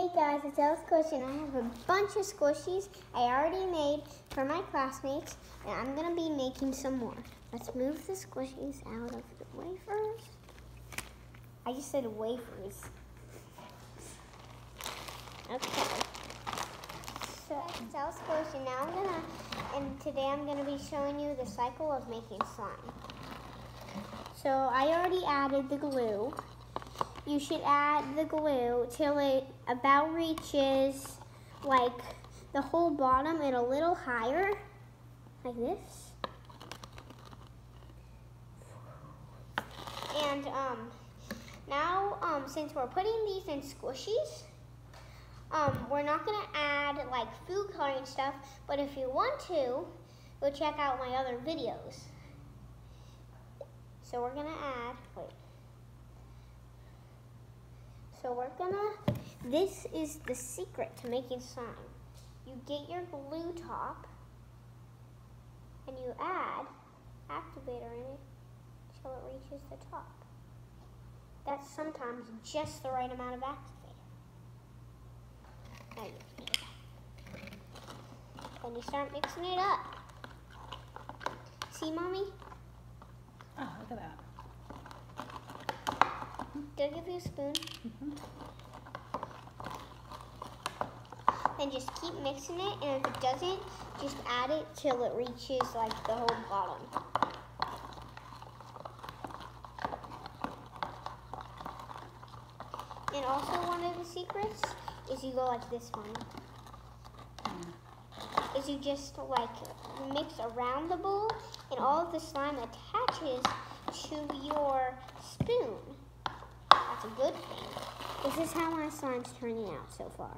Hey guys, it's Squish, and I have a bunch of squishies I already made for my classmates, and I'm going to be making some more. Let's move the squishies out of the wafers. I just said wafers. Okay. So it's Squish, and today I'm going to be showing you the cycle of making slime. So I already added the glue. You should add the glue till it about reaches like the whole bottom and a little higher, like this. And now since we're putting these in squishies, we're not gonna add like food coloring stuff, but if you want to, go check out my other videos. So we're gonna add, this is the secret to making slime. You get your glue top and you add activator in it until it reaches the top. That's sometimes just the right amount of activator. Now you can do that. Then you start mixing it up. See, Mommy? Oh, look at that. Did I give you a spoon? Mm-hmm. Then just keep mixing it, and if it doesn't, just add it till it reaches like the whole bottom. And also one of the secrets is you go like this, Mommy. Is you just like mix around the bowl, and all of the slime attaches to your spoon. That's a good thing. This is how my slime's turning out so far.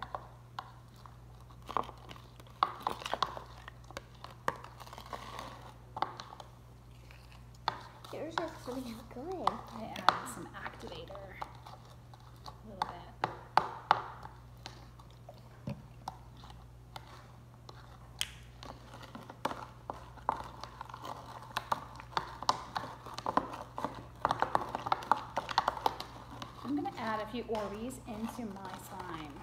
Yours is coming out good. I added some activator. A little bit. I'm going to add a few Orbeez into my slime.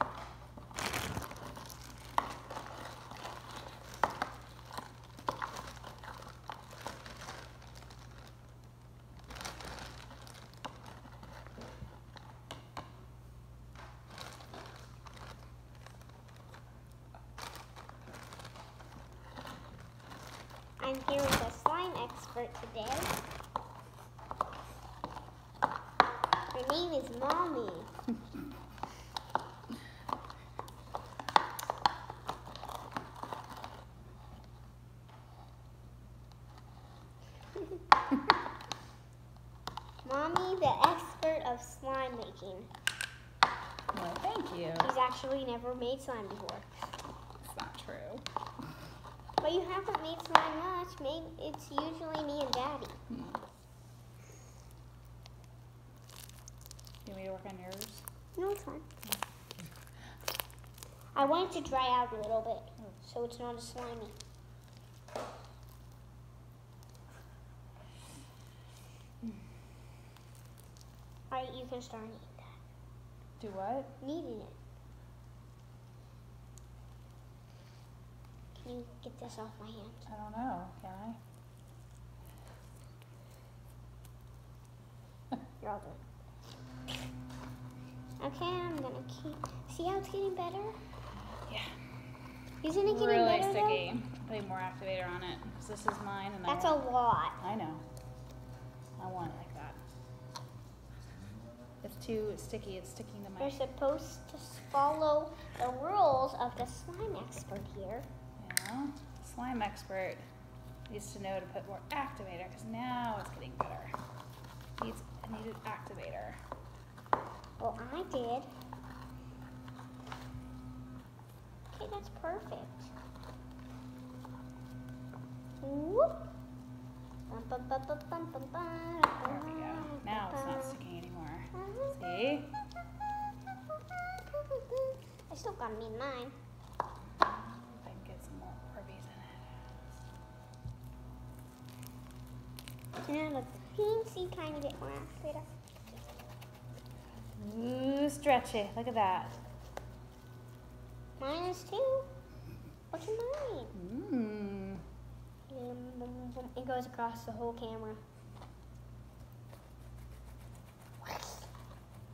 I'm here with a slime expert today. Her name is Mommy. Mommy, the expert of slime making. Well, thank you. She's actually never made slime before. That's not true. But you haven't made slime much. It's usually me and Daddy. You want me to work on yours? No, it's fine. I want it to dry out a little bit, so it's not as slimy. Alright, you can start kneading that. Do what? Kneading it. Can you get this off my hand? I don't know. Can I? You're all done. Okay, I'm gonna keep. See how it's getting better? Yeah. Isn't it getting really better? Sticky. Putting more activator on it. This is mine, and That's a lot. I know. I want it like that. It's too sticky. It's sticking to my. You're supposed to follow the rules of the slime expert here. Yeah. Slime expert needs to know to put more activator because now it's getting better. I needed activator. Well, I did. Okay, that's perfect. Whoop. There we go. Now it's not sticking anymore. See? I still gotta need mine. If I can get some more Orbeez in it. Now the teensy tiny bit more activator. Ooh, stretchy. Look at that. Mine is too. What's mine? Mmm. It goes across the whole camera.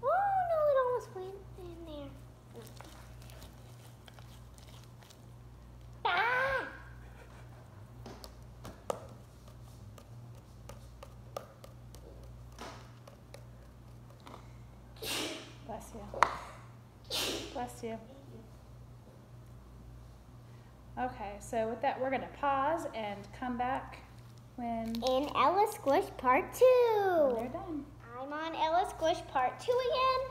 Oh no, it almost went in there. Ah! Bless you. Bless you. Okay, so with that, we're going to pause and come back when In Ella Squish Part they're 2. done. I'm on Ella Squish Part 2 again.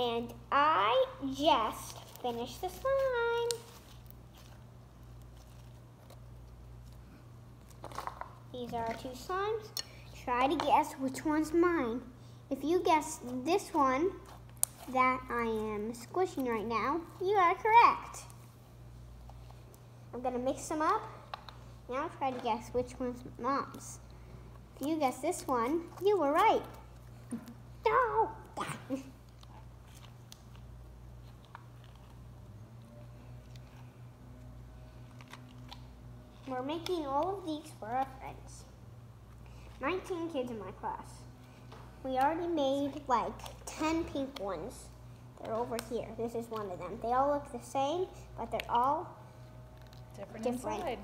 And I just finished the slime. These are our 2 slimes. Try to guess which one's mine. If you guess this one that I am squishing right now, you are correct. I'm going to mix them up. Now try to guess which one's Mom's. If you guess this one, you were right. No! We're making all of these for our friends. 19 kids in my class. We already made like 10 pink ones. They're over here. This is one of them. They all look the same, but they're all Different Different. inside.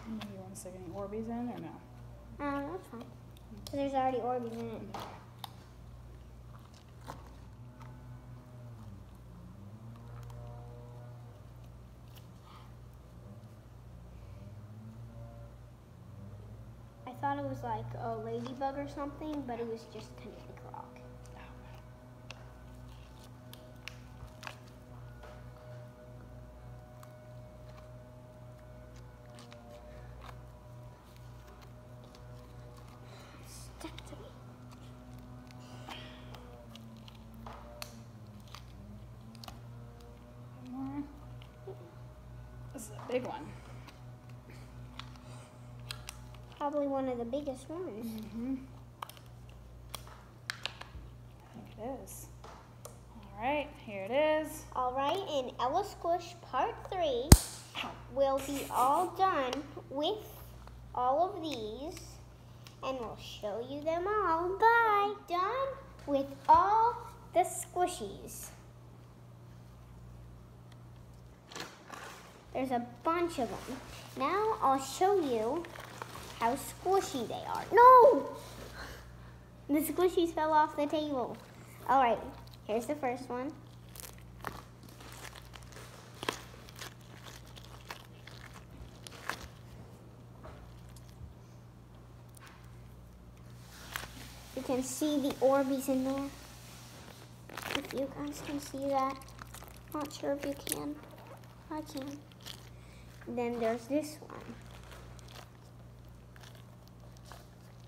You want to stick any Orbeez in or no? that's fine. So there's already Orbeez in it. I thought it was like a ladybug or something, but it was just kinetic rock. Stuck to me. One more. This is a big one. Probably one of the biggest ones. Mm-hmm. I think it is. All right, here it is. All right, in Ella Squish Part 3, we'll be all done with all of these, and we'll show you them all. Bye. Done with all the squishies. There's a bunch of them. Now I'll show you how squishy they are. No! The squishies fell off the table. All right, here's the first one. You can see the Orbeez in there. If you guys can see that. Not sure if you can. I can. Then there's this one.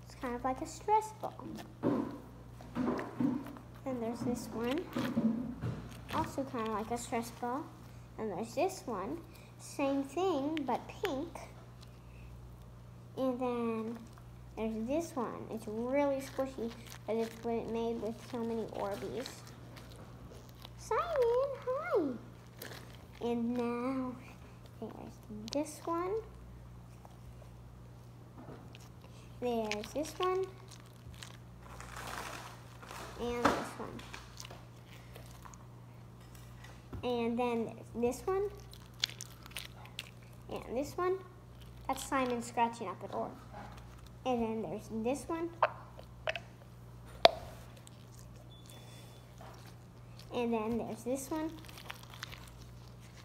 It's kind of like a stress ball. Then there's this one. Also kind of like a stress ball. And there's this one. Same thing, but pink. And then there's this one. It's really squishy, but it's made with so many Orbeez. Simon, hi. And now there's this one. There's this one. And this one. And then there's this one. And this one. That's Simon scratching up an orb. And then there's this one. And then there's this one.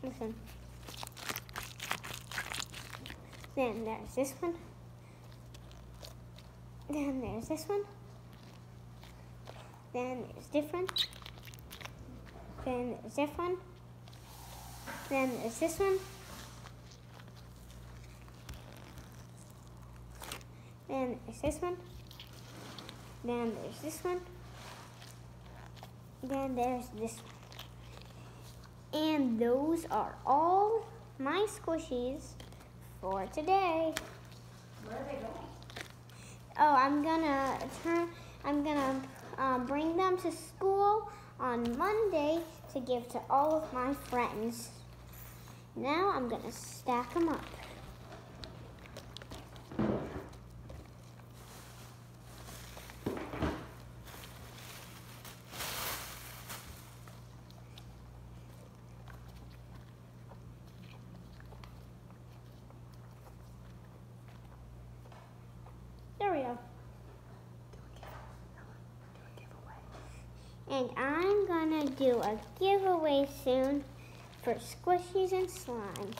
This one. Then there's this one. Then there's this one. Then there's different. Then there's different. Then there's this one. Then there's this one. Then there's this one. Then there's this one. And those are all my squishies for today. Where are they going? Oh, I'm gonna bring them to school on Monday to give to all of my friends. Now I'm gonna stack them up. There we go. And I'm gonna do a giveaway soon for squishes and slime.